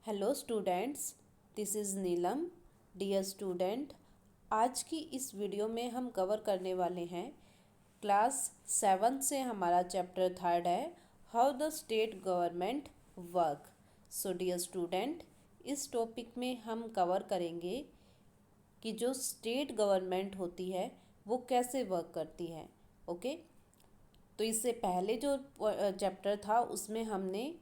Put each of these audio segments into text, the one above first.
Hello students, this is Neelam. Dear student, आज की इस वीडियो में हम कवर करने वाले हैं क्लास 7 से हमारा चैप्टर 3 है, how the state government work. So dear student, इस टॉपिक में हम कवर करेंगे कि जो स्टेट गवर्नमेंट होती है वो कैसे वर्क करती है। ओके, तो इससे पहले जो चैप्टर था उसमें हमने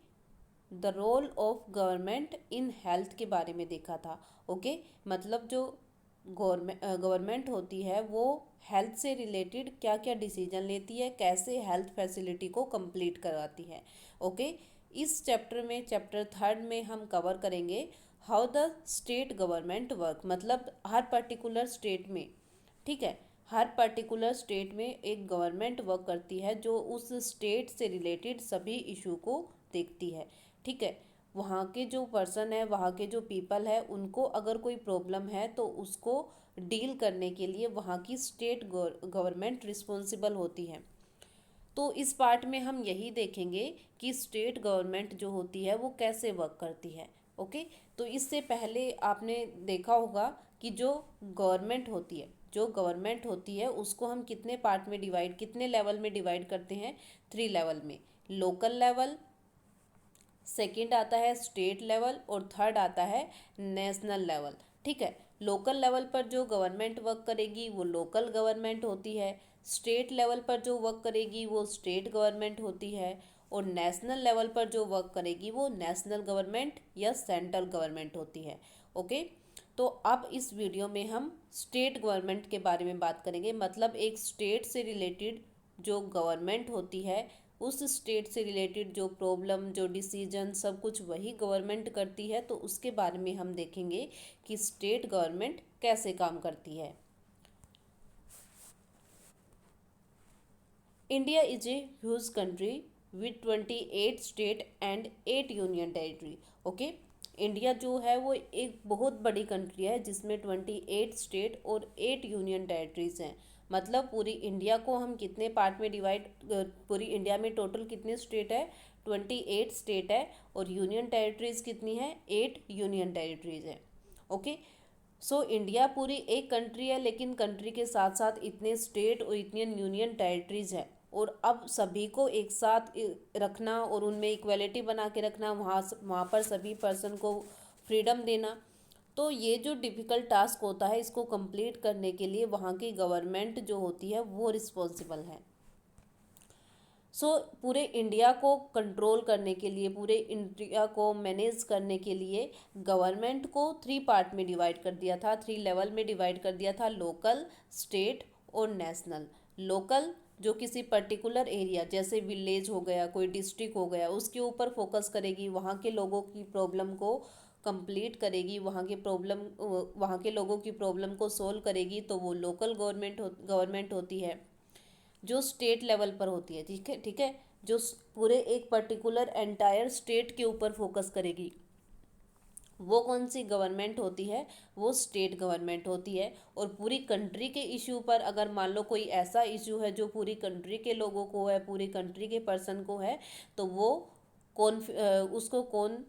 the role of government in health के बारे में देखा था। ओके, मतलब जो गवर्नमेंट होती है वो हेल्थ से रिलेटेड क्या क्या डिसीजन लेती है, कैसे हेल्थ फैसिलिटी को कंप्लीट करवाती है। ओके, इस चैप्टर में चैप्टर 3 में हम कवर करेंगे how the state government work, मतलब हर पर्टिकुलर स्टेट में, ठीक है, हर पर्टिकुलर स्टेट में एक गवर्नमेंट वर्क करती है जो उस स्टेट से रिलेटेड सभी इशू को देखती है। ठीक है, वहाँ के जो पर्सन है, वहाँ के जो पीपल है, उनको अगर कोई प्रॉब्लम है तो उसको डील करने के लिए वहाँ की स्टेट गवर्नमेंट रिस्पॉन्सिबल होती है। तो इस पार्ट में हम यही देखेंगे कि स्टेट गवर्नमेंट जो होती है वो कैसे वर्क करती है। ओके, तो इससे पहले आपने देखा होगा कि जो गवर्नमेंट होती है उसको हम कितने लेवल में डिवाइड करते हैं? 3 लेवल में। लोकल लेवल, सेकंड आता है स्टेट लेवल और थर्ड आता है नेशनल लेवल। ठीक है, लोकल लेवल पर जो गवर्नमेंट वर्क करेगी वो लोकल गवर्नमेंट होती है, स्टेट लेवल पर जो वर्क करेगी वो स्टेट गवर्नमेंट होती है, और नेशनल लेवल पर जो वर्क करेगी वो नेशनल गवर्नमेंट या सेंट्रल गवर्नमेंट होती है। ओके, तो अब इस वीडियो में हम स्टेट गवर्नमेंट के बारे में बात करेंगे, मतलब एक स्टेट से रिलेटेड जो गवर्नमेंट होती है, उस स्टेट से रिलेटेड जो प्रॉब्लम, जो डिसीजन, सब कुछ वही गवर्नमेंट करती है। तो उसके बारे में हम देखेंगे कि स्टेट गवर्नमेंट कैसे काम करती है। India is a huge country with 28 state and 8 union territory. Okay, India जो है वो एक बहुत बड़ी कंट्री है जिसमें 28 स्टेट और 8 यूनियन टेरिटरीज हैं। मतलब पूरी इंडिया को हम कितने पार्ट में डिवाइड, पूरी इंडिया में टोटल कितने स्टेट है? 28 स्टेट है, और यूनियन टेरिटरीज कितनी है? 8 यूनियन टेरिटरीज है। ओके, सो इंडिया पूरी एक कंट्री है, लेकिन कंट्री के साथ साथ इतने स्टेट और इतने यूनियन टेरिटरीज है, और अब सभी को एक साथ रखना और उनमें इक्वलिटी बना के रखना, वहाँ पर सभी पर्सन को फ्रीडम देना, तो ये जो डिफ़िकल्ट टास्क होता है, इसको कंप्लीट करने के लिए वहाँ की गवर्नमेंट जो होती है वो रिस्पॉन्सिबल है। सो पूरे इंडिया को कंट्रोल करने के लिए, पूरे इंडिया को मैनेज करने के लिए गवर्नमेंट को 3 पार्ट में डिवाइड कर दिया था, 3 लेवल में डिवाइड कर दिया था, लोकल, स्टेट और नेशनल। लोकल जो किसी पर्टिकुलर एरिया, जैसे विलेज हो गया, कोई डिस्ट्रिक्ट हो गया, उसके ऊपर फोकस करेगी, वहाँ के लोगों की प्रॉब्लम को कंप्लीट करेगी, वहाँ के लोगों की प्रॉब्लम को सोल्व करेगी, तो वो लोकल गवर्नमेंट होती है। जो स्टेट लेवल पर होती है, ठीक है, ठीक है, जो पूरे एक पर्टिकुलर एंटायर स्टेट के ऊपर फोकस करेगी, वो कौन सी गवर्नमेंट होती है? वो स्टेट गवर्नमेंट होती है। और पूरी कंट्री के इशू पर अगर मान लो कोई ऐसा इशू है जो पूरी कंट्री के लोगों को है, पूरी कंट्री के पर्सन को है, तो वो उसको कौन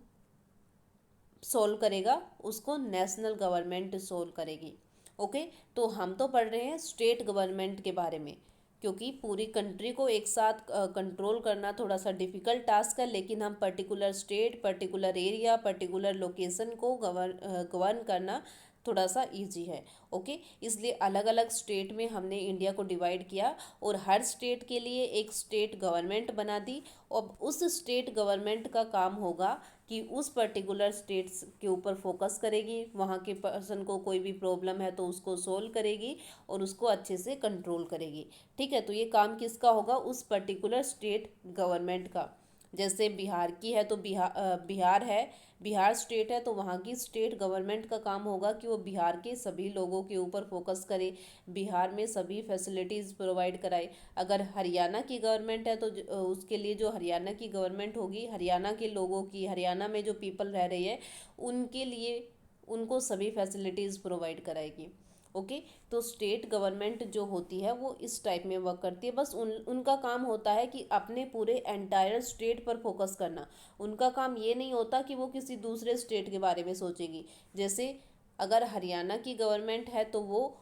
सोल्व करेगा? उसको नेशनल गवर्नमेंट सोल्व करेगी। ओके, तो हम तो पढ़ रहे हैं स्टेट गवर्नमेंट के बारे में, क्योंकि पूरी कंट्री को एक साथ कंट्रोल करना थोड़ा सा डिफ़िकल्ट टास्क है, लेकिन हम particular state, particular area, particular location को गवर्न करना थोड़ा सा इजी है। ओके, इसलिए अलग अलग स्टेट में हमने इंडिया को डिवाइड किया, और हर स्टेट के लिए एक स्टेट गवर्नमेंट बना दी। और उस स्टेट गवर्नमेंट का काम होगा कि उस पर्टिकुलर स्टेट्स के ऊपर फोकस करेगी, वहाँ के पर्सन को कोई भी प्रॉब्लम है तो उसको सोल्व करेगी और उसको अच्छे से कंट्रोल करेगी। ठीक है, तो ये काम किसका होगा? उस पर्टिकुलर स्टेट गवर्नमेंट का। जैसे बिहार की है तो बिहार है, बिहार स्टेट है, तो वहाँ की स्टेट गवर्नमेंट का काम होगा कि वो बिहार के सभी लोगों के ऊपर फोकस करे, बिहार में सभी फैसिलिटीज़ प्रोवाइड कराए। अगर हरियाणा की गवर्नमेंट है तो उसके लिए जो हरियाणा की गवर्नमेंट होगी, हरियाणा के लोगों की, हरियाणा में जो पीपल रह रही है उनके लिए, उनको सभी फैसिलिटीज़ प्रोवाइड कराएगी। ओके। तो स्टेट गवर्नमेंट जो होती है वो इस टाइप में वर्क करती है, बस उनका काम होता है कि अपने पूरे एंटायर स्टेट पर फोकस करना। उनका काम ये नहीं होता कि वो किसी दूसरे स्टेट के बारे में सोचेगी। जैसे अगर हरियाणा की गवर्नमेंट है तो वो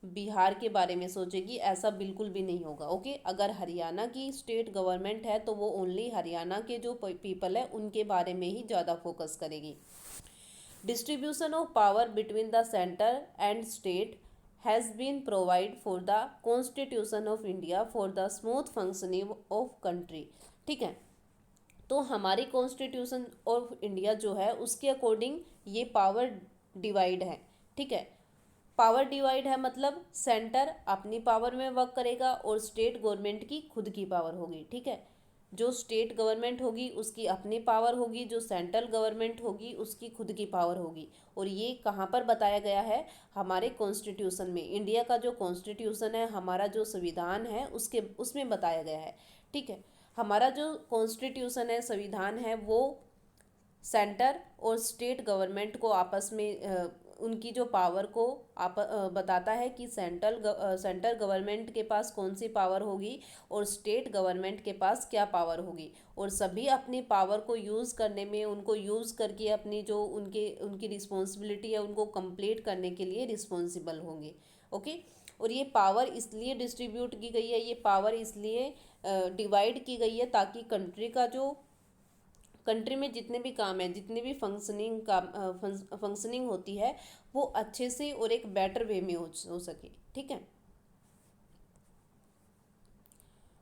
बिहार के बारे में सोचेगी, ऐसा बिल्कुल भी नहीं होगा। ओके, अगर हरियाणा की स्टेट गवर्नमेंट है तो वो ओनली हरियाणा के जो पीपल है उनके बारे में ही ज़्यादा फोकस करेगी। Distribution of power between the center and state has been provided for the Constitution of India for the smooth functioning of country। ठीक है, तो हमारी कॉन्स्टिट्यूशन ऑफ इंडिया जो है उसके अकॉर्डिंग ये पावर डिवाइड है। ठीक है, पावर डिवाइड है मतलब सेंटर अपनी पावर में वर्क करेगा और स्टेट गवर्नमेंट की खुद की पावर होगी। ठीक है, जो स्टेट गवर्नमेंट होगी उसकी अपनी पावर होगी, जो सेंट्रल गवर्नमेंट होगी उसकी खुद की पावर होगी। और ये कहाँ पर बताया गया है? हमारे कॉन्स्टिट्यूशन में। इंडिया का जो कॉन्स्टिट्यूशन है, हमारा जो संविधान है, उसके उसमें बताया गया है। ठीक है, हमारा जो कॉन्स्टिट्यूशन है, संविधान है, वो सेंटर और स्टेट गवर्नमेंट को आपस में उनकी जो पावर को बताता है कि सेंट्रल गवर्नमेंट के पास कौन सी पावर होगी और स्टेट गवर्नमेंट के पास क्या पावर होगी। और सभी अपनी पावर को यूज़ करने में, उनको यूज़ करके अपनी जो उनकी रिस्पॉन्सिबिलिटी है उनको कंप्लीट करने के लिए रिस्पॉन्सिबल होंगे। ओके, और ये पावर इसलिए डिस्ट्रीब्यूट की गई है, ये पावर इसलिए डिवाइड की गई है ताकि कंट्री में जितने भी काम है, जितनी भी फंक्शनिंग होती है वो अच्छे से और एक बेटर वे में हो सके। ठीक है,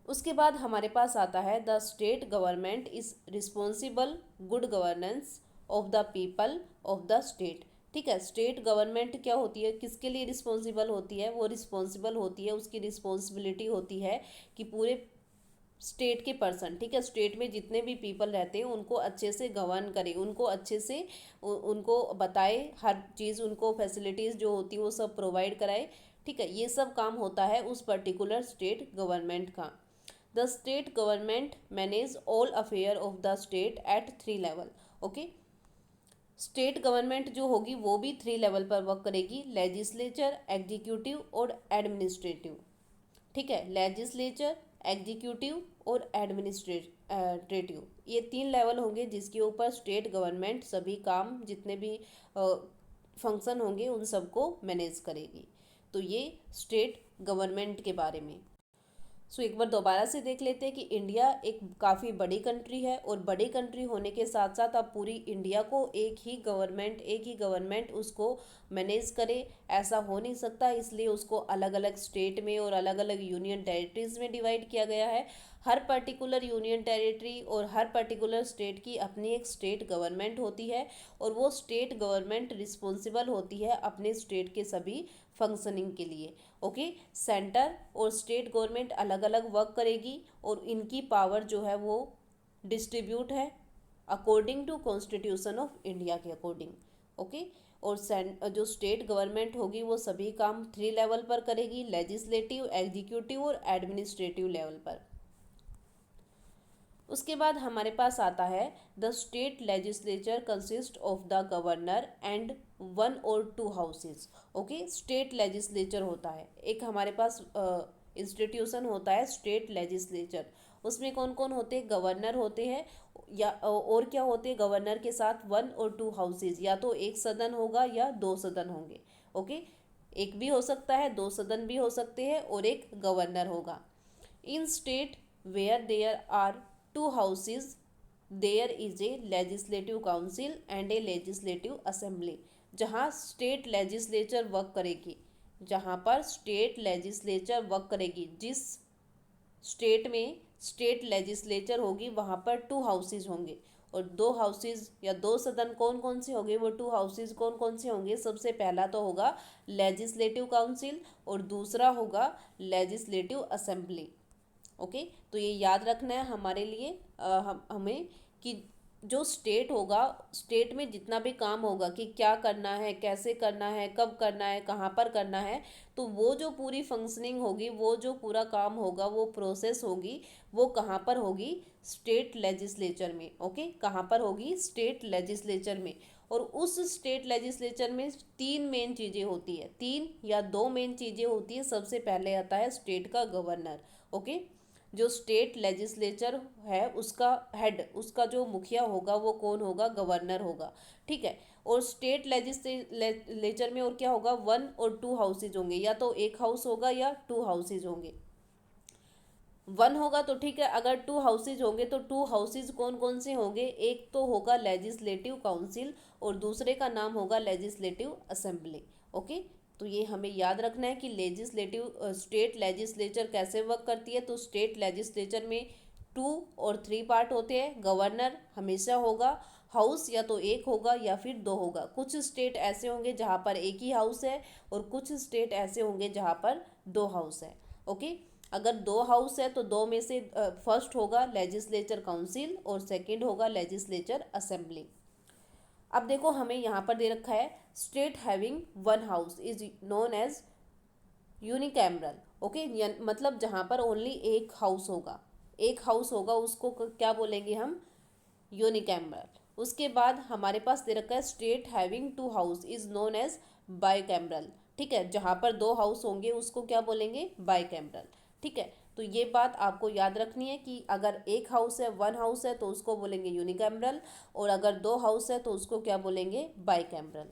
उसके बाद हमारे पास आता है the state government is responsible good governance of the people of the state. ठीक है, स्टेट गवर्नमेंट क्या होती है, किसके लिए रिस्पॉन्सिबल होती है? वो रिस्पॉन्सिबल होती है, उसकी रिस्पॉन्सिबिलिटी होती है कि पूरे स्टेट के पर्सन, ठीक है, स्टेट में जितने भी पीपल रहते हैं उनको अच्छे से गवर्न करे, उनको अच्छे से उनको बताए, हर चीज़ उनको फैसिलिटीज़ जो होती है वो सब प्रोवाइड कराए। ठीक है, ये सब काम होता है उस पर्टिकुलर स्टेट गवर्नमेंट का। The state government manage all affair of the state at 3 level. Okay, state government जो होगी वो भी 3 लेवल पर वर्क करेगी, लेजिस्लेचर, एग्जीक्यूटिव और एडमिनिस्ट्रेटिव। ठीक है, लेजिस्लेचर, एग्जीक्यूटिव और एडमिनिस्ट्रेटिव, ये 3 लेवल होंगे जिसके ऊपर स्टेट गवर्नमेंट सभी काम, जितने भी फंक्शन होंगे उन सबको मैनेज करेगी। तो ये स्टेट गवर्नमेंट के बारे में। सो एक बार दोबारा से देख लेते हैं कि इंडिया एक काफ़ी बड़ी कंट्री है और बड़ी कंट्री होने के साथ साथ अब पूरी इंडिया को एक ही गवर्नमेंट उसको मैनेज करे, ऐसा हो नहीं सकता। इसलिए उसको अलग अलग स्टेट में और अलग अलग यूनियन टेरिटरीज में डिवाइड किया गया है। हर पर्टिकुलर यूनियन टेरिटरी और हर पर्टिकुलर स्टेट की अपनी एक स्टेट गवर्नमेंट होती है और वो स्टेट गवर्नमेंट रिस्पॉन्सिबल होती है अपने स्टेट के सभी फंक्शनिंग के लिए। ओके, सेंटर और स्टेट गवर्नमेंट अलग अलग वर्क करेगी और इनकी पावर जो है वो डिस्ट्रीब्यूट है according to constitution of India के अकॉर्डिंग। ओके, और जो स्टेट गवर्नमेंट होगी वो सभी काम 3 लेवल पर करेगी, लेजिस्लेटिव, एग्जीक्यूटिव और एडमिनिस्ट्रेटिव लेवल पर। उसके बाद हमारे पास आता है the state legislature consist of the governor and 1 और 2 हाउसेज। ओके, स्टेट लेजिस्लेचर होता है, एक हमारे पास इंस्टीट्यूशन होता है स्टेट लेजिस्लेचर। उसमें कौन कौन होते हैं? गवर्नर होते हैं, या और क्या होते हैं? गवर्नर के साथ 1 और 2 हाउसेज, या तो एक सदन होगा या 2 सदन होंगे। ओके, एक भी हो सकता है, 2 सदन भी हो सकते हैं और एक गवर्नर होगा। In state where there are 2 houses there is a legislative council and a legislative assembly। जहाँ स्टेट लेजिस्लेचर वर्क करेगी, जहाँ पर स्टेट लेजिस्लेचर वर्क करेगी, जिस स्टेट में स्टेट लेजिस्लेचर होगी वहाँ पर 2 हाउसेज होंगे। और 2 हाउसेज या 2 सदन कौन कौन से होंगे? वो 2 हाउसेज कौन कौन से होंगे? सबसे पहला तो होगा लेजिस्लेटिव काउंसिल और दूसरा होगा लेजिस्लेटिव असेंबली। ओके, तो ये याद रखना है हमारे लिए, हमें कि जो स्टेट होगा, स्टेट में जितना भी काम होगा कि क्या करना है, कैसे करना है, कब करना है, कहाँ पर करना है, तो वो जो पूरी फंक्शनिंग होगी, वो जो पूरा काम होगा, वो प्रोसेस होगी, वो कहाँ पर होगी, स्टेट लेजिस्लेचर में। ओके, कहाँ पर होगी, स्टेट लेजिस्लेचर में। और उस स्टेट लेजिस्लेचर में तीन मेन चीज़ें होती है, तीन या दो मेन चीज़ें होती है। सबसे पहले आता है स्टेट का गवर्नर। ओके, जो स्टेट लेजिस्लेचर है उसका हेड, उसका जो मुखिया होगा वो कौन होगा, गवर्नर होगा। ठीक है, और स्टेट लेजिस्लेचर में और क्या होगा, 1 और 2 हाउसेज होंगे, या तो एक हाउस होगा या 2 हाउसेज होंगे। 1 होगा तो ठीक है, अगर 2 हाउसेज होंगे तो 2 हाउसेज कौन कौन से होंगे, एक तो होगा लेजिस्लेटिव काउंसिल और दूसरे का नाम होगा लेजिस्लेटिव असेंबली। ओके, तो ये हमें याद रखना है कि स्टेट लेजिस्लेचर कैसे वर्क करती है। तो स्टेट लेजिस्लेचर में 2 और 3 पार्ट होते हैं। गवर्नर हमेशा होगा, हाउस या तो एक होगा या फिर दो होगा। कुछ स्टेट ऐसे होंगे जहाँ पर एक ही हाउस है और कुछ स्टेट ऐसे होंगे जहाँ पर 2 हाउस है। ओके, अगर 2 हाउस है तो दो में से फर्स्ट होगा लेजिस्लेचर काउंसिल और सेकंड होगा लेजिस्लेचर असेंबली। अब देखो हमें यहाँ पर दे रखा है state having 1 house is known as unicameral. Okay, मतलब जहाँ पर ओनली एक हाउस होगा, एक हाउस होगा, उसको क्या बोलेंगे हम, यूनिकैमरल। उसके बाद हमारे पास दे रखा है state having 2 house is known as bicameral. ठीक है, जहाँ पर 2 हाउस होंगे उसको क्या बोलेंगे, बाईकैमरल। ठीक है, तो ये बात आपको याद रखनी है कि अगर एक हाउस है, 1 हाउस है, तो उसको बोलेंगे यूनिकैमरल, और अगर 2 हाउस है तो उसको क्या बोलेंगे, बाईकैमरल।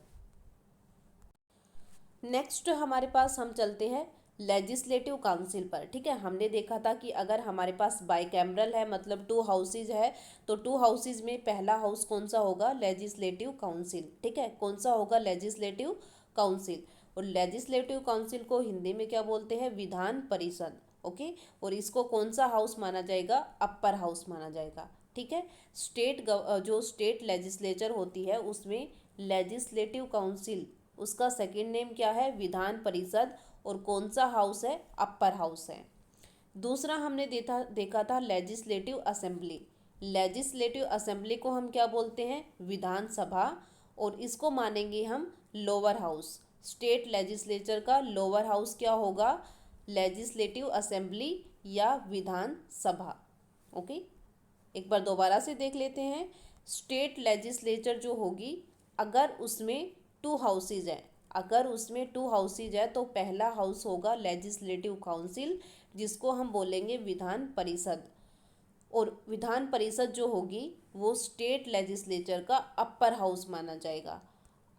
नेक्स्ट हमारे पास हम चलते हैं लेजिस्लेटिव काउंसिल पर। ठीक है, हमने देखा था कि अगर हमारे पास बाईकैमरल है मतलब 2 हाउसेज है, तो 2 हाउसेज में पहला हाउस कौन सा होगा, लेजिस्लेटिव काउंसिल। ठीक है, कौन सा होगा, लेजिस्लेटिव काउंसिल। और लेजिस्लेटिव काउंसिल को हिंदी में क्या बोलते हैं, विधान परिषद। ओके, और इसको कौन सा हाउस माना जाएगा, अपर हाउस माना जाएगा। ठीक है, जो स्टेट लेजिस्लेचर होती है उसमें लेजिस्लेटिव काउंसिल, उसका सेकंड नेम क्या है, विधान परिषद, और कौन सा हाउस है, अपर हाउस है। दूसरा हमने देखा था लेजिस्लेटिव असेंबली। लेजिस्लेटिव असेंबली को हम क्या बोलते हैं, विधानसभा, और इसको मानेंगे हम लोअर हाउस। स्टेट लेजिस्लेचर का लोअर हाउस क्या होगा, लेजिस्लेटिव असेंबली या विधानसभा। ओके, एक बार दोबारा से देख लेते हैं। स्टेट लेजिस्लेचर जो होगी, अगर उसमें 2 हाउसेज हैं, अगर उसमें 2 हाउसेज है तो पहला हाउस होगा लेजिस्लेटिव काउंसिल, जिसको हम बोलेंगे विधान परिषद। और विधान परिषद जो होगी वो स्टेट लेजिस्लेचर का अपर हाउस माना जाएगा।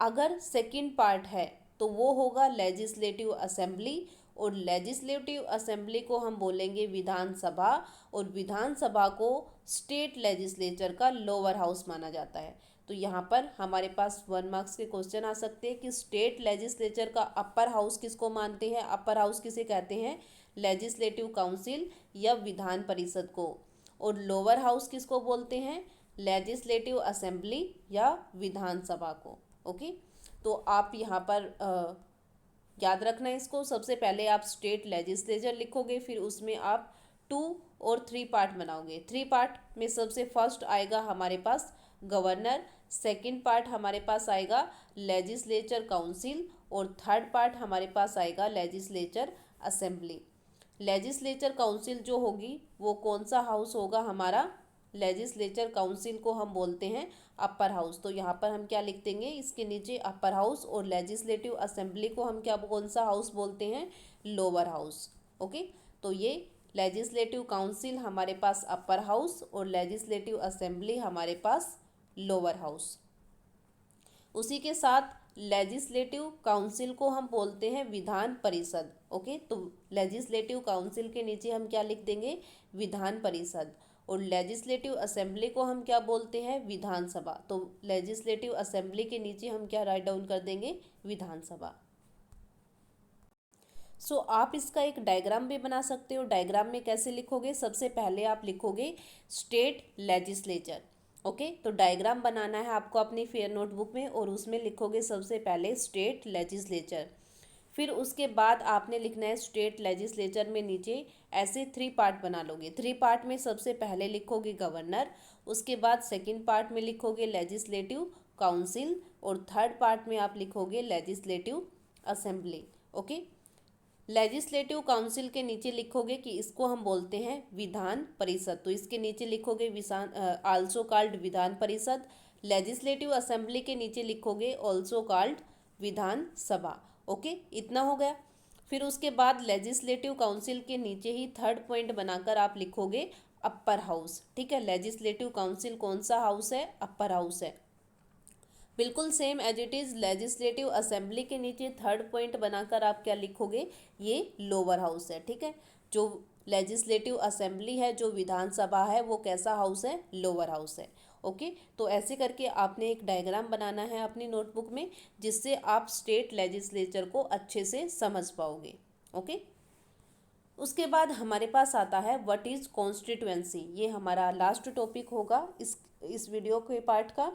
अगर सेकंड पार्ट है तो वो होगा लेजिस्लेटिव असेंबली, और लेजिस्लेटिव असेंबली को हम बोलेंगे विधानसभा, और विधानसभा को स्टेट लेजिस्लेचर का लोअर हाउस माना जाता है। तो यहाँ पर हमारे पास 1 मार्क्स के क्वेश्चन आ सकते हैं कि स्टेट लेजिस्लेचर का अपर हाउस किसको मानते हैं, अपर हाउस किसे कहते हैं, लेजिस्लेटिव काउंसिल या विधान परिषद को, और लोअर हाउस किसको बोलते हैं, लेजिस्लेटिव असेंबली या विधानसभा को। ओके, तो आप यहाँ पर याद रखना है इसको। सबसे पहले आप स्टेट लेजिस्लेचर लिखोगे, फिर उसमें आप 2 और 3 पार्ट बनाओगे। 3 पार्ट में सबसे फर्स्ट आएगा हमारे पास गवर्नर, सेकंड पार्ट हमारे पास आएगा लेजिस्लेचर काउंसिल, और थर्ड पार्ट हमारे पास आएगा लेजिस्लेचर असेंबली। लेजिस्लेचर काउंसिल जो होगी वो कौन सा हाउस होगा हमारा, लेजिस्लेचर काउंसिल को हम बोलते हैं अपर हाउस। तो यहाँ पर हम क्या लिख देंगे, इसके नीचे अपर हाउस, और लेजिस्लेटिव असेंबली को हम क्या, कौन सा हाउस बोलते हैं, लोअर हाउस। ओके, तो ये लेजिस्लेटिव काउंसिल हमारे पास अपर हाउस और लेजिस्लेटिव असेंबली हमारे पास लोअर हाउस। उसी के साथ लेजिस्लेटिव काउंसिल को हम बोलते हैं विधान परिषद। ओके, तो लेजिस्लेटिव काउंसिल के नीचे हम क्या लिख देंगे, विधान परिषद, और लेजिस्लेटिव असेंबली को हम क्या बोलते हैं, विधानसभा। तो लेजिस्लेटिव असेंबली के नीचे हम क्या राइट डाउन कर देंगे, विधानसभा। आप इसका एक डायग्राम भी बना सकते हो। डायग्राम में कैसे लिखोगे, सबसे पहले आप लिखोगे स्टेट लेजिस्लेचर। ओके, तो डायग्राम बनाना है आपको अपनी फेयर नोटबुक में, और उसमें लिखोगे सबसे पहले स्टेट लेजिस्लेचर। फिर उसके बाद आपने लिखना है स्टेट लेजिस्लेचर में नीचे ऐसे 3 पार्ट बना लोगे। 3 पार्ट में सबसे पहले लिखोगे गवर्नर, उसके बाद सेकंड पार्ट में लिखोगे लेजिस्लेटिव काउंसिल, और थर्ड पार्ट में आप लिखोगे legislative assembly. Okay, legislative council के नीचे लिखोगे कि इसको हम बोलते हैं विधान परिषद, तो इसके नीचे लिखोगे also called Vidhan Parishad. Legislative assembly के नीचे लिखोगे also called Vidhan Sabha. Okay, इतना हो गया। फिर उसके बाद लेजिस्लेटिव काउंसिल के नीचे ही थर्ड पॉइंट बनाकर आप लिखोगे अपर हाउस। ठीक है, लेजिस्लेटिव काउंसिल कौन सा हाउस है? अपर हाउस है। बिल्कुल same as it is legislative assembly के नीचे थर्ड पॉइंट बनाकर आप क्या लिखोगे? ये लोअर हाउस है। ठीक है, जो लेजिस्लेटिव असेंबली है, जो विधानसभा है, वो कैसा हाउस है? लोअर हाउस है। ओके, तो ऐसे करके आपने एक डायग्राम बनाना है अपनी नोटबुक में, जिससे आप स्टेट लेजिस्लेचर को अच्छे से समझ पाओगे। ओके, उसके बाद हमारे पास आता है व्हाट इज़ कॉन्स्टिट्यूएंसी। ये हमारा लास्ट टॉपिक होगा इस वीडियो के पार्ट का।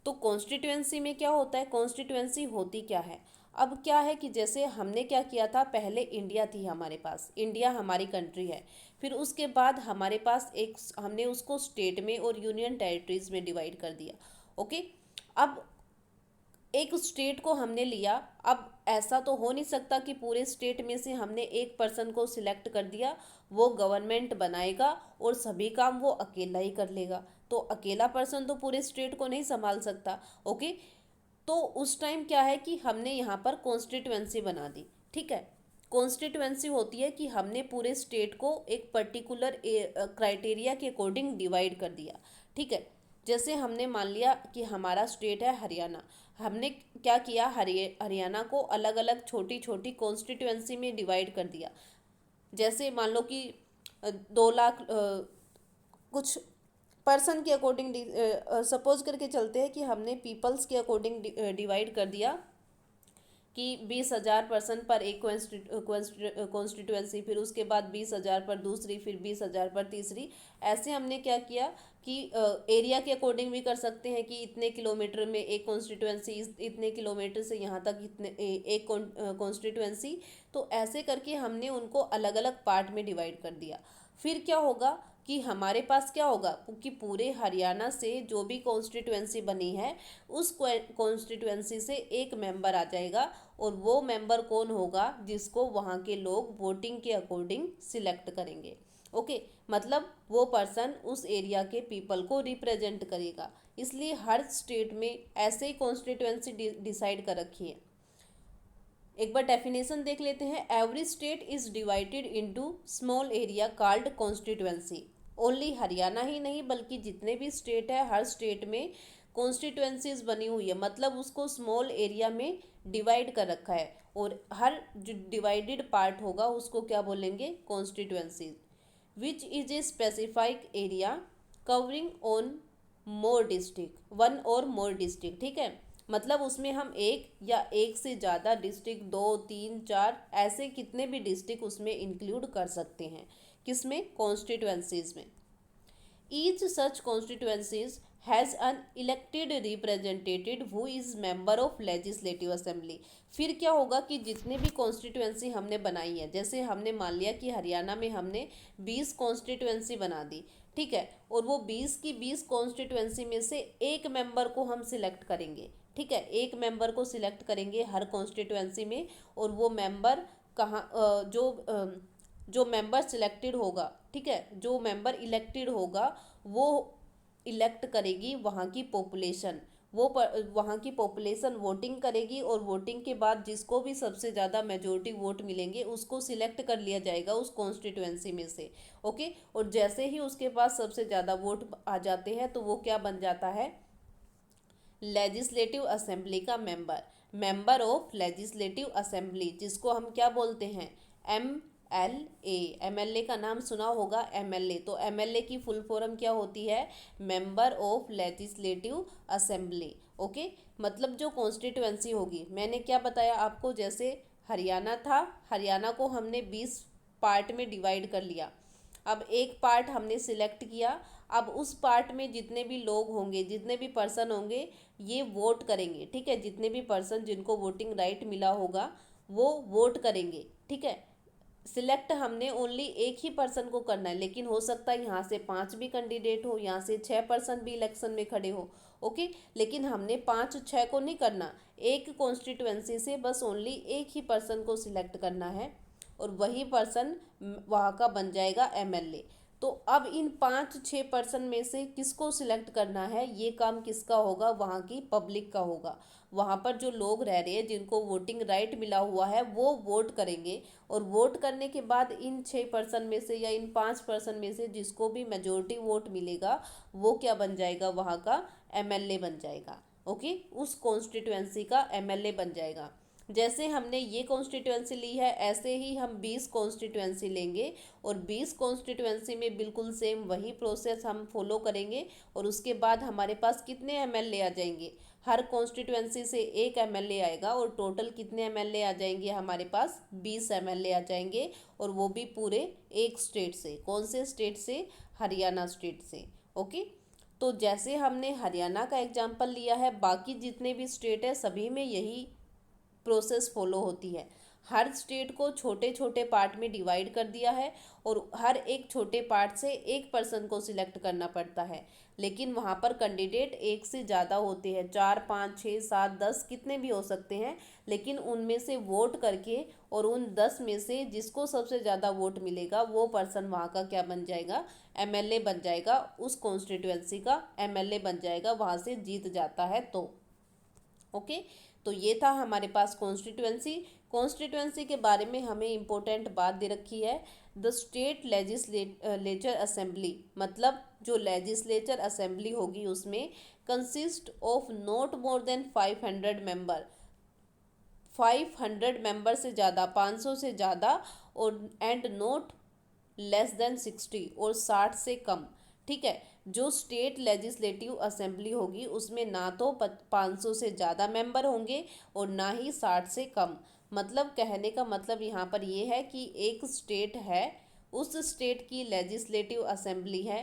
तो कॉन्स्टिट्यूएंसी में क्या होता है? कॉन्स्टिट्यूएंसी होती क्या है? अब क्या है कि जैसे हमने क्या किया था, पहले इंडिया थी हमारे पास, इंडिया हमारी कंट्री है। फिर उसके बाद हमारे पास हमने उसको स्टेट में और यूनियन टेरिटरीज में डिवाइड कर दिया। ओके, अब एक स्टेट को हमने लिया। अब ऐसा तो हो नहीं सकता कि पूरे स्टेट में से हमने एक पर्सन को सिलेक्ट कर दिया, वो गवर्नमेंट बनाएगा और सभी काम वो अकेला ही कर लेगा। तो अकेला पर्सन तो पूरे स्टेट को नहीं संभाल सकता। ओके, तो उस टाइम क्या है कि हमने यहाँ पर कॉन्स्टिट्यूएंसी बना दी। ठीक है, कॉन्स्टिट्यूएंसी होती है कि हमने पूरे स्टेट को एक पर्टिकुलर क्राइटेरिया के अकॉर्डिंग डिवाइड कर दिया। ठीक है, जैसे हमने मान लिया कि हमारा स्टेट है हरियाणा, हमने क्या किया, हरियाणा को अलग अलग छोटी छोटी कॉन्स्टिट्यूएंसी में डिवाइड कर दिया। जैसे मान लो कि 2 लाख कुछ पर्सन के अकॉर्डिंग सपोज करके चलते हैं कि हमने पीपल्स के अकॉर्डिंग डिवाइड कर दिया कि 20,000 पर्सन पर एक कॉन्स्टिट्यूएंसी, फिर उसके बाद 20,000 पर दूसरी, फिर 20,000 पर तीसरी। ऐसे हमने क्या किया कि एरिया के अकॉर्डिंग भी कर सकते हैं कि इतने किलोमीटर में एक कॉन्स्टिट्यूएंसी, इतने किलोमीटर से यहाँ तक इतने एक कॉन्स्टिट्यूएंसी। तो ऐसे करके हमने उनको अलग अलग पार्ट में डिवाइड कर दिया। फिर क्या होगा कि हमारे पास क्या होगा कि पूरे हरियाणा से जो भी कॉन्स्टिट्यूएंसी बनी है, उस कॉन्स्टिट्यूएंसी से एक मेंबर आ जाएगा, और वो मेंबर कौन होगा? जिसको वहाँ के लोग वोटिंग के अकॉर्डिंग सिलेक्ट करेंगे। ओके, मतलब वो पर्सन उस एरिया के पीपल को रिप्रेजेंट करेगा। इसलिए हर स्टेट में ऐसे ही कॉन्स्टिट्यूएंसी डिसाइड कर रखी है। एक बार डेफिनेशन देख लेते हैं। Every state is divided into small area called constituency. Only Haryana ही नहीं बल्कि जितने भी स्टेट है, हर स्टेट में कॉन्स्टिट्यूएंसीज बनी हुई है, मतलब उसको स्मॉल एरिया में डिवाइड कर रखा है, और हर जो डिवाइडेड पार्ट होगा उसको क्या बोलेंगे? Constituencies. Which is a specific area covering on more district, one or more district. ठीक है, मतलब उसमें हम एक या एक से ज़्यादा डिस्ट्रिक्ट, 2, 3, 4 ऐसे कितने भी डिस्ट्रिक्ट उसमें इंक्लूड कर सकते हैं। किसमें? कॉन्स्टिट्यूएंसीज में। Each such constituencies has an elected representative who is member of legislative assembly. फिर क्या होगा कि जितने भी कॉन्स्टिट्यूएंसी हमने बनाई है, जैसे हमने मान लिया कि हरियाणा में हमने 20 कॉन्स्टिट्यूएंसी बना दी। ठीक है, और वो 20 की 20 कॉन्स्टिट्यूएंसी में से एक मेंबर को हम सिलेक्ट करेंगे। ठीक है, एक मेंबर को सिलेक्ट करेंगे हर कॉन्स्टिट्यूएंसी में, और वो मेंबर कहाँ जो मेंबर सिलेक्टेड होगा, ठीक है, जो मेंबर इलेक्टेड होगा, वो इलेक्ट करेगी वहाँ की पॉपुलेशन। वहाँ की पॉपुलेशन वोटिंग करेगी, और वोटिंग के बाद जिसको भी सबसे ज़्यादा मेजोरिटी वोट मिलेंगे उसको सिलेक्ट कर लिया जाएगा उस कॉन्स्टिट्यूएंसी में से। ओके, और जैसे ही उसके पास सबसे ज़्यादा वोट आ जाते हैं तो वो क्या बन जाता है? लेजिस्लेटिव असेंबली का मेंबर ऑफ लेजिस्लेटिव असेंबली, जिसको हम क्या बोलते हैं? एमएलए का नाम सुना होगा, एमएलए। तो एमएलए की फुल फॉर्म क्या होती है? Member of legislative assembly. Okay, मतलब जो कॉन्स्टिट्यूएंसी होगी, मैंने क्या बताया आपको, जैसे हरियाणा था, हरियाणा को हमने 20 पार्ट में डिवाइड कर लिया। अब एक पार्ट हमने सिलेक्ट किया, अब उस पार्ट में जितने भी लोग होंगे, जितने भी पर्सन होंगे, ये वोट करेंगे। ठीक है, जितने भी पर्सन जिनको वोटिंग राइट मिला होगा, वो वोट करेंगे, ठीक है। सिलेक्ट हमने ओनली एक ही पर्सन को करना है, लेकिन हो सकता है यहाँ से 5 भी कैंडिडेट हो, यहाँ से 6 पर्सन भी इलेक्शन में खड़े हो, ओके। लेकिन हमने 5-6 को नहीं करना, एक कॉन्स्टिट्यूएंसी से बस ओनली एक ही पर्सन को सिलेक्ट करना है और वही पर्सन वहाँ का बन जाएगा एमएलए। तो अब इन 5-6 पर्सन में से किसको सिलेक्ट करना है, ये काम किसका होगा, वहाँ की पब्लिक का होगा। वहाँ पर जो लोग रह रहे हैं जिनको वोटिंग राइट मिला हुआ है वो वोट करेंगे, और वोट करने के बाद इन 6 पर्सन में से या इन 5 पर्सन में से जिसको भी मेजोरिटी वोट मिलेगा वो क्या बन जाएगा, वहाँ का एमएलए बन जाएगा, ओके। उस कॉन्स्टिट्यूएंसी का एमएलए बन जाएगा। जैसे हमने ये कॉन्स्टिट्यूएंसी ली है, ऐसे ही हम 20 कॉन्स्टिट्यूएंसी लेंगे और 20 कॉन्स्टिट्यूएंसी में बिल्कुल सेम वही प्रोसेस हम फॉलो करेंगे। और उसके बाद हमारे पास कितने एमएलए आ जाएंगे, हर कॉन्स्टिट्यूएंसी से एक एमएलए आएगा, और टोटल कितने एमएलए आ जाएंगे हमारे पास, 20 एमएलए आ जाएंगे। और वो भी पूरे एक स्टेट से, कौन से स्टेट से, हरियाणा स्टेट से, ओके। तो जैसे हमने हरियाणा का एग्जाम्पल लिया है, बाकी जितने भी स्टेट है सभी में यही प्रोसेस फॉलो होती है। हर स्टेट को छोटे छोटे पार्ट में डिवाइड कर दिया है और हर एक छोटे पार्ट से एक पर्सन को सिलेक्ट करना पड़ता है। लेकिन वहाँ पर कैंडिडेट एक से ज़्यादा होते हैं, 4, 5, 6, 7, 10 कितने भी हो सकते हैं। लेकिन उनमें से वोट करके और उन 10 में से जिसको सबसे ज़्यादा वोट मिलेगा वो पर्सन वहाँ का क्या बन जाएगा, एमएलए बन जाएगा, उस कॉन्स्टिट्यूएंसी का एमएलए बन जाएगा, वहाँ से जीत जाता है तो, ओके। तो ये था हमारे पास कॉन्स्टिट्यूएंसी। कॉन्स्टिट्यूएंसी के बारे में हमें इम्पोर्टेंट बात दे रखी है, द स्टेट लेजिस्लेचर असेंबली, मतलब जो लेजिस्लेचर असेंबली होगी उसमें consist of not more than 500 member, 500 member से ज़्यादा, 500 से ज़्यादा, और एंड नोट लेस देन 60, और 60 से कम, ठीक है। जो स्टेट लेजिस्लेटिव असेंबली होगी उसमें ना तो 500 से ज़्यादा मेंबर होंगे और ना ही 60 से कम। मतलब कहने का मतलब यहाँ पर ये है कि एक स्टेट है, उस स्टेट की लेजिस्लेटिव असेंबली है,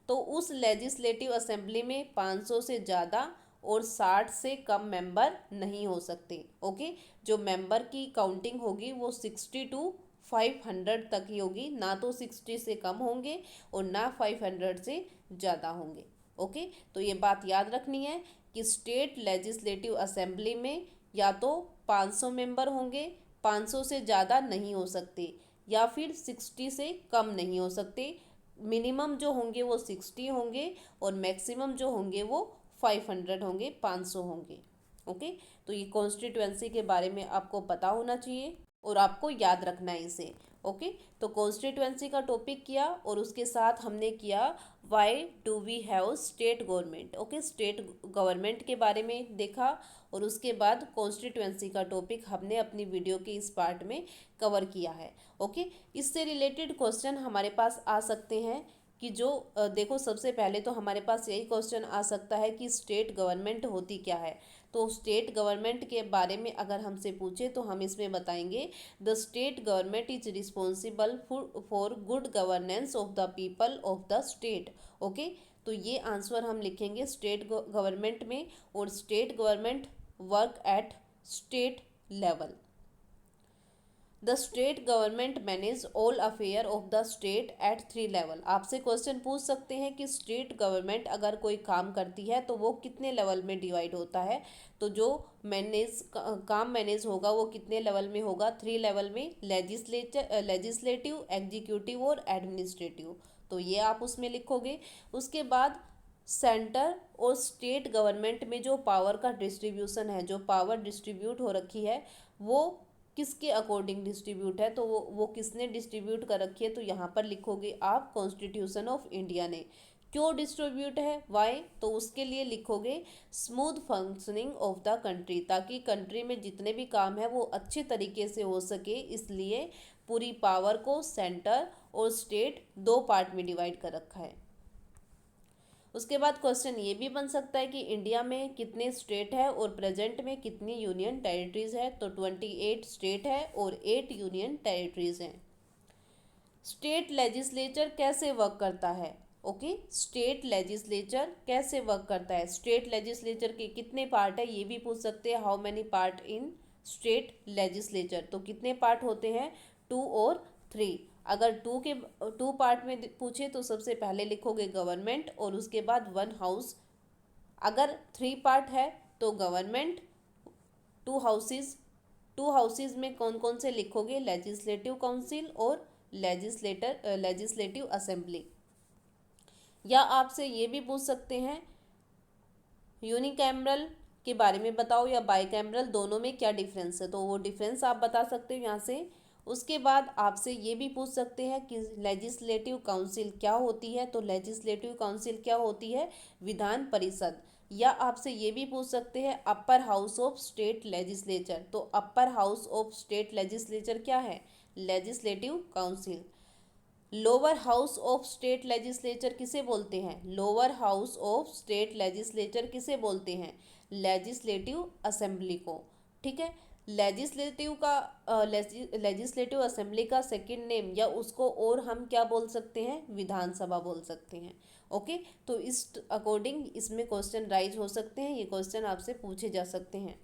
तो उस लेजिस्लेटिव असेंबली में 500 से ज़्यादा और 60 से कम मेंबर नहीं हो सकते, ओके। जो मेंबर की काउंटिंग होगी वो 60 टू 500 तक ही होगी, ना तो 60 से कम होंगे और ना 500 से ज़्यादा होंगे, ओके। तो ये बात याद रखनी है कि स्टेट लेजिस्लेटिव असेंबली में या तो 500 मेंबर होंगे, 500 से ज़्यादा नहीं हो सकते, या फिर 60 से कम नहीं हो सकते। मिनिमम जो होंगे वो 60 होंगे और मैक्सिमम जो होंगे वो 500 होंगे, 500 होंगे, ओके। तो ये कॉन्स्टिट्यूएंसी के बारे में आपको पता होना चाहिए और आपको याद रखना है इसे, ओके। तो कॉन्स्टिट्यूएंसी का टॉपिक किया और उसके साथ हमने किया why do we have state government, okay. State government के बारे में देखा और उसके बाद कॉन्स्टिट्यूएंसी का टॉपिक हमने अपनी वीडियो के इस पार्ट में कवर किया है, ओके। इससे रिलेटेड क्वेश्चन हमारे पास आ सकते हैं कि जो देखो, सबसे पहले तो हमारे पास यही क्वेश्चन आ सकता है कि स्टेट गवर्नमेंट होती क्या है। तो स्टेट गवर्नमेंट के बारे में अगर हमसे पूछे तो हम इसमें बताएंगे, the state government is responsible for good governance of the people of the state, okay. तो ये आंसर हम लिखेंगे स्टेट गवर्नमेंट में, और state government work at state level. The state government manage all affair of the state at 3 level. आपसे question पूछ सकते हैं कि स्टेट गवर्नमेंट अगर कोई काम करती है तो वो कितने लेवल में डिवाइड होता है। तो जो काम मैनेज होगा वो कितने लेवल में होगा, 3 लेवल में, लेजिस्लेटिव, एग्जीक्यूटिव और एडमिनिस्ट्रेटिव। तो ये आप उसमें लिखोगे। उसके बाद सेंटर और स्टेट गवर्नमेंट में जो पावर का डिस्ट्रीब्यूशन है, जो पावर डिस्ट्रीब्यूट हो रखी है वो किसके अकॉर्डिंग डिस्ट्रीब्यूट है, तो वो किसने डिस्ट्रीब्यूट कर रखी है, तो यहाँ पर लिखोगे आप कॉन्स्टिट्यूशन ऑफ इंडिया ने। क्यों डिस्ट्रीब्यूट है, वाई, तो उसके लिए लिखोगे smooth functioning of the country, ताकि कंट्री में जितने भी काम है वो अच्छे तरीके से हो सके, इसलिए पूरी पावर को सेंटर और स्टेट 2 पार्ट में डिवाइड कर रखा है। उसके बाद क्वेश्चन ये भी बन सकता है कि इंडिया में कितने स्टेट है और प्रेजेंट में कितनी यूनियन टेरिटरीज है। तो 28 स्टेट है और 8 यूनियन टेरिटरीज हैं। स्टेट लेजिस्लेचर कैसे वर्क करता है, ओके। स्टेट लेजिस्लेचर कैसे वर्क करता है, स्टेट लेजिस्लेचर के कितने पार्ट है ये भी पूछ सकते हैं, how many part in state legislature. तो कितने पार्ट होते हैं, 2 और 3। अगर 2 पार्ट में पूछे तो सबसे पहले लिखोगे गवर्नमेंट और उसके बाद 1 हाउस। अगर 3 पार्ट है तो गवर्नमेंट, 2 हाउसेज। 2 हाउसेज में कौन कौन से लिखोगे, लेजिस्लेटिव काउंसिल और लेजिस्लेटिव असेंबली। या आपसे ये भी पूछ सकते हैं यूनिकैमरल के बारे में बताओ या बाइकैमरल, दोनों में क्या डिफरेंस है, तो वो डिफरेंस आप बता सकते हो यहाँ से। उसके बाद आपसे ये भी पूछ सकते हैं कि लेजिस्लेटिव काउंसिल क्या होती है, तो लेजिस्लेटिव काउंसिल क्या होती है, विधान परिषद। या आपसे ये भी पूछ सकते हैं upper house of state legislature, तो upper house of state legislature क्या है, legislative council. Lower house of state legislature किसे बोलते हैं, lower house of state legislature किसे बोलते हैं, लेजिस्लेटिव असेंबली को। ठीक है, लेजिस्लेटिव असेंबली का सेकंड नेम या उसको और हम क्या बोल सकते हैं, विधानसभा बोल सकते हैं। ओके, तो इस अकॉर्डिंग इसमें क्वेश्चन राइज हो सकते हैं, ये क्वेश्चन आपसे पूछे जा सकते हैं।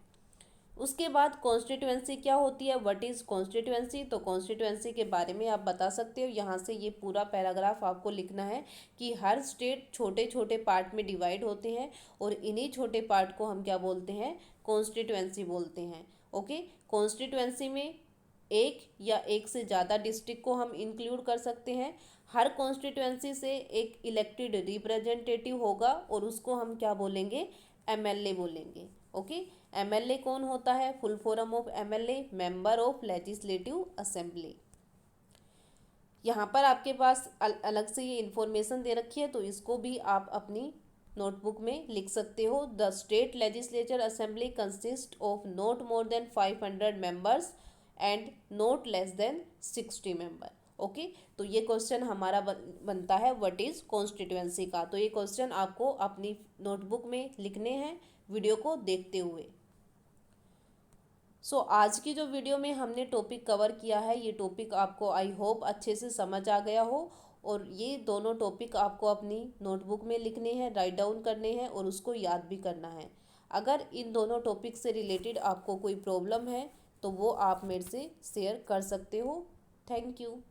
उसके बाद कॉन्स्टिट्यूएंसी क्या होती है, व्हाट इज़ कॉन्स्टिट्यूएंसी, तो कॉन्स्टिट्यूएंसी के बारे में आप बता सकते हो। यहाँ से ये पूरा पैराग्राफ आपको लिखना है कि हर स्टेट छोटे छोटे पार्ट में डिवाइड होते हैं और इन्हीं छोटे पार्ट को हम क्या बोलते हैं, कॉन्स्टिट्यूएंसी बोलते हैं। ओके, कॉन्स्टिट्यूएंसी में एक या एक से ज़्यादा डिस्ट्रिक्ट को हम इंक्लूड कर सकते हैं। हर कॉन्स्टिट्यूएंसी से एक इलेक्टेड रिप्रेजेंटेटिव होगा और उसको हम क्या बोलेंगे, एमएलए बोलेंगे। ओके, एमएलए कौन होता है, full form of MLA, member of legislative assembly. यहाँ पर आपके पास अलग से ये इन्फॉर्मेशन दे रखी है, तो इसको भी आप अपनी नोटबुक में लिख सकते हो। The state legislature assembly consist of not more than 500 members and not less than 60 member. Okay, तो ये क्वेश्चन हमारा बनता है व्हाट इज कॉन्स्टिट्यूएंसी का। तो ये क्वेश्चन आपको अपनी नोटबुक में लिखने हैं वीडियो को देखते हुए। आज की जो वीडियो में हमने टॉपिक कवर किया है, ये टॉपिक आपको आई होप अच्छे से समझ आ गया हो और ये दोनों टॉपिक आपको अपनी नोटबुक में लिखने हैं, राइट डाउन करने हैं और उसको याद भी करना है। अगर इन दोनों टॉपिक से रिलेटेड आपको कोई प्रॉब्लम है तो वो आप मेरे से शेयर कर सकते हो। Thank you.